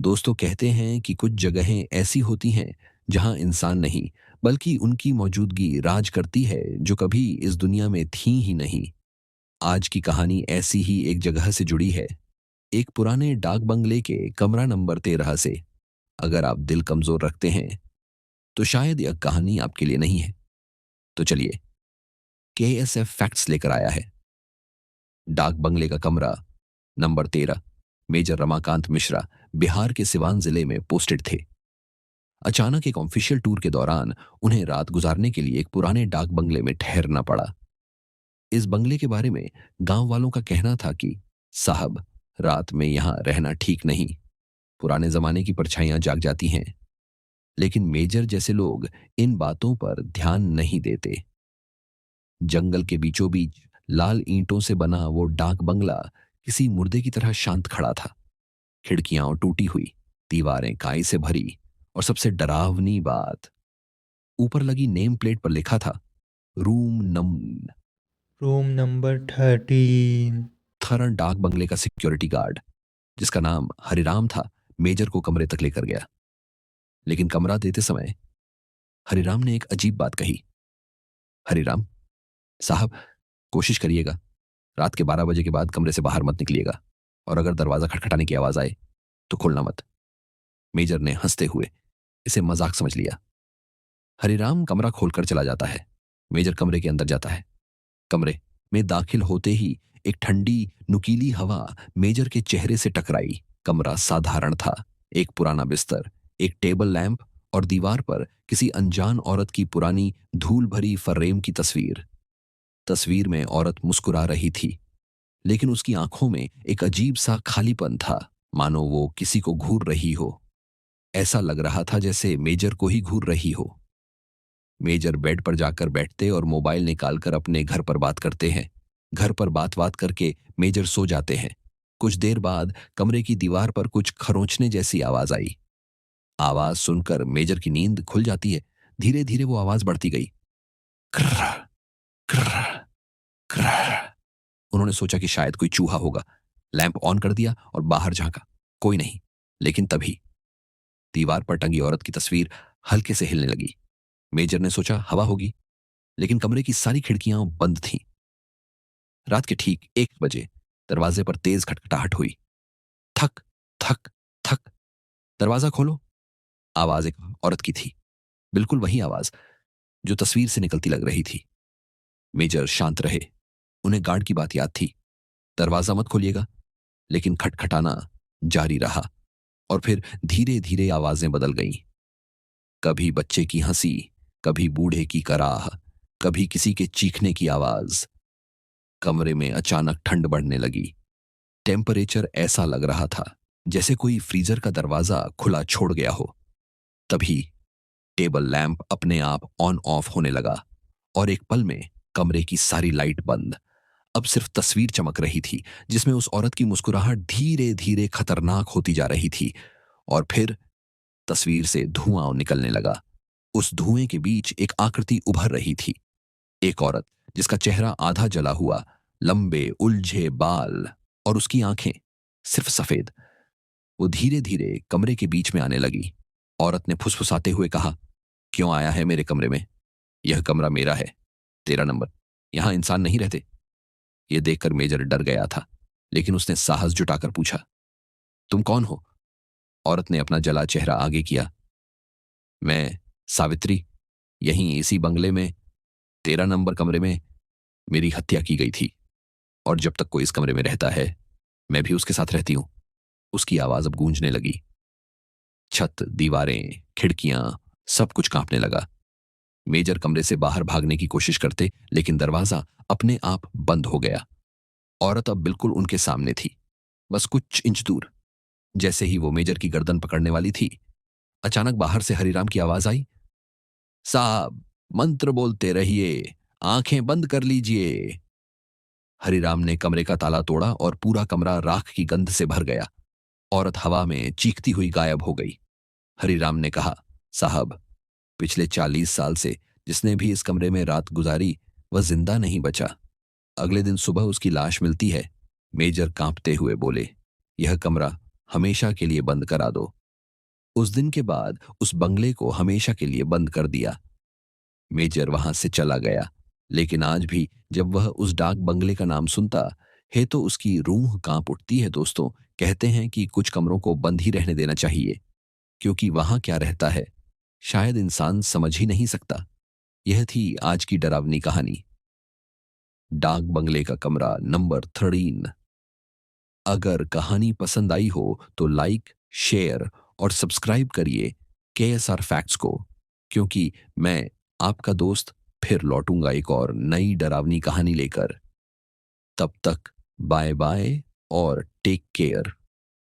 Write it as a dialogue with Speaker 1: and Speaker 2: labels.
Speaker 1: दोस्तों कहते हैं कि कुछ जगहें ऐसी होती हैं जहां इंसान नहीं बल्कि उनकी मौजूदगी राज करती है जो कभी इस दुनिया में थी ही नहीं। आज की कहानी ऐसी ही एक जगह से जुड़ी है, एक पुराने डाक बंगले के कमरा नंबर 13 से। अगर आप दिल कमजोर रखते हैं तो शायद यह कहानी आपके लिए नहीं है। तो चलिए, KSF फैक्ट्स लेकर आया है। डाक बंगले का कमरा नंबर 13। मेजर रमाकांत मिश्रा बिहार के सिवान जिले में पोस्टेड थे। अचानक एक ऑफिशियल टूर के दौरान उन्हें रात गुजारने के लिए एक पुराने डाक बंगले में ठहरना पड़ा। इस बंगले के बारे में गांव वालों का कहना था कि साहब, रात में यहां रहना ठीक नहीं, पुराने जमाने की परछाइयां जाग जाती हैं। लेकिन मेजर जैसे लोग इन बातों पर ध्यान नहीं देते। जंगल के बीचों बीच लाल ईंटों से बना वो डाक बंगला किसी मुर्दे की तरह शांत खड़ा था। खिड़कियां टूटी हुई, दीवारें काई से भरी, और सबसे डरावनी बात, ऊपर लगी नेम प्लेट पर लिखा था रूम नंबर।
Speaker 2: Room number 13।
Speaker 1: थरन डाक बंगले का सिक्योरिटी गार्ड, जिसका नाम हरिराम था, मेजर को कमरे तक लेकर गया। लेकिन कमरा देते समय हरिराम ने एक अजीब बात कही। हरिराम साहब, कोशिश करिएगा, रात के 12 बजे के बाद कमरे से बाहर मत निकलिएगा, और अगर दरवाजा खटखटाने की आवाज आए तो खोलना मत। मेजर ने हंसते हुए इसे मजाक समझ लिया। हरिराम कमरा खोलकर चला जाता है। मेजर कमरे के अंदर जाता है। कमरे में दाखिल होते ही एक ठंडी नुकीली हवा मेजर के चेहरे से टकराई। कमरा साधारण था। एक पुराना बिस्तर, एक टेबल लैंप, और दीवार पर किसी अनजान औरत की पुरानी धूल भरी फर्रेम की तस्वीर। तस्वीर में औरत मुस्कुरा रही थी, लेकिन उसकी आंखों में एक अजीब सा खालीपन था, मानो वो किसी को घूर रही हो। ऐसा लग रहा था जैसे मेजर को ही घूर रही हो। मेजर बेड पर जाकर बैठते और मोबाइल निकालकर अपने घर पर बात करते हैं। घर पर बात बात करके मेजर सो जाते हैं। कुछ देर बाद कमरे की दीवार पर कुछ खरोंचने जैसी आवाज आई। आवाज सुनकर मेजर की नींद खुल जाती है। धीरे धीरे वो आवाज बढ़ती गई। क्र्र, क्र्र, क्र्र। उन्होंने सोचा कि शायद कोई चूहा होगा। लैंप ऑन कर दिया और बाहर झांका। कोई नहीं। लेकिन तभी दीवार पर टंगी औरत की तस्वीर हल्के से हिलने लगी। मेजर ने सोचा हवा होगी, लेकिन कमरे की सारी खिड़कियां बंद थीं। रात के ठीक 1 बजे दरवाजे पर तेज खटखटाहट हुई। थक थक थक। दरवाजा खोलो। आवाज एक औरत की थी, बिल्कुल वही आवाज जो तस्वीर से निकलती लग रही थी। मेजर शांत रहे। उन्हें गार्ड की बात याद थी, दरवाजा मत खोलिएगा। लेकिन खटखटाना जारी रहा, और फिर धीरे धीरे आवाजें बदल गईं। कभी बच्चे की हंसी, कभी बूढ़े की कराह, कभी किसी के चीखने की आवाज। कमरे में अचानक ठंड बढ़ने लगी। टेम्परेचर ऐसा लग रहा था जैसे कोई फ्रीजर का दरवाजा खुला छोड़ गया हो। तभी टेबल लैंप अपने आप ऑन ऑफ होने लगा, और एक पल में कमरे की सारी लाइट बंद। अब सिर्फ तस्वीर चमक रही थी, जिसमें उस औरत की मुस्कुराहट धीरे धीरे खतरनाक होती जा रही थी। और फिर तस्वीर से धुआं निकलने लगा। उस धुएं के बीच एक आकृति उभर रही थी। एक औरत जिसका चेहरा आधा जला हुआ, लंबे उलझे बाल, और उसकी आंखें सिर्फ सफेद। वो धीरे धीरे कमरे के बीच में आने लगी। औरत ने फुसफुसाते हुए कहा, क्यों आया है मेरे कमरे में? यह कमरा मेरा है, 13 नंबर। यहां इंसान नहीं रहते। यह देखकर मेजर डर गया था, लेकिन उसने साहस जुटाकर पूछा, तुम कौन हो? औरत ने अपना जला चेहरा आगे किया। मैं सावित्री, यहीं इसी बंगले में 13 नंबर कमरे में मेरी हत्या की गई थी, और जब तक कोई इस कमरे में रहता है मैं भी उसके साथ रहती हूं। उसकी आवाज अब गूंजने लगी। छत, दीवारें, खिड़कियां, सब कुछ कांपने लगा। मेजर कमरे से बाहर भागने की कोशिश करते, लेकिन दरवाजा अपने आप बंद हो गया। औरत अब बिल्कुल उनके सामने थी, बस कुछ इंच दूर। जैसे ही वो मेजर की गर्दन पकड़ने वाली थी, अचानक बाहर से हरिराम की आवाज आई, साहब, मंत्र बोलते रहिए, आंखें बंद कर लीजिए। हरिराम ने कमरे का ताला तोड़ा और पूरा कमरा राख की गंध से भर गया। औरत हवा में चीखती हुई गायब हो गई। हरिराम ने कहा, साहब, पिछले 40 साल से जिसने भी इस कमरे में रात गुजारी वह जिंदा नहीं बचा। अगले दिन सुबह उसकी लाश मिलती है। मेजर कांपते हुए बोले, यह कमरा हमेशा के लिए बंद करा दो। उस दिन के बाद उस बंगले को हमेशा के लिए बंद कर दिया। मेजर वहां से चला गया, लेकिन आज भी जब वह उस डाक बंगले का नाम सुनता है तो उसकी रूह कांप उठती है। दोस्तों, कहते हैं कि कुछ कमरों को बंद ही रहने देना चाहिए, क्योंकि वहां क्या रहता है शायद इंसान समझ ही नहीं सकता। यह थी आज की डरावनी कहानी, डाक बंगले का कमरा नंबर 13। अगर कहानी पसंद आई हो तो लाइक, शेयर और सब्सक्राइब करिए KSR फैक्ट्स को, क्योंकि मैं आपका दोस्त फिर लौटूंगा एक और नई डरावनी कहानी लेकर। तब तक बाय बाय और टेक केयर।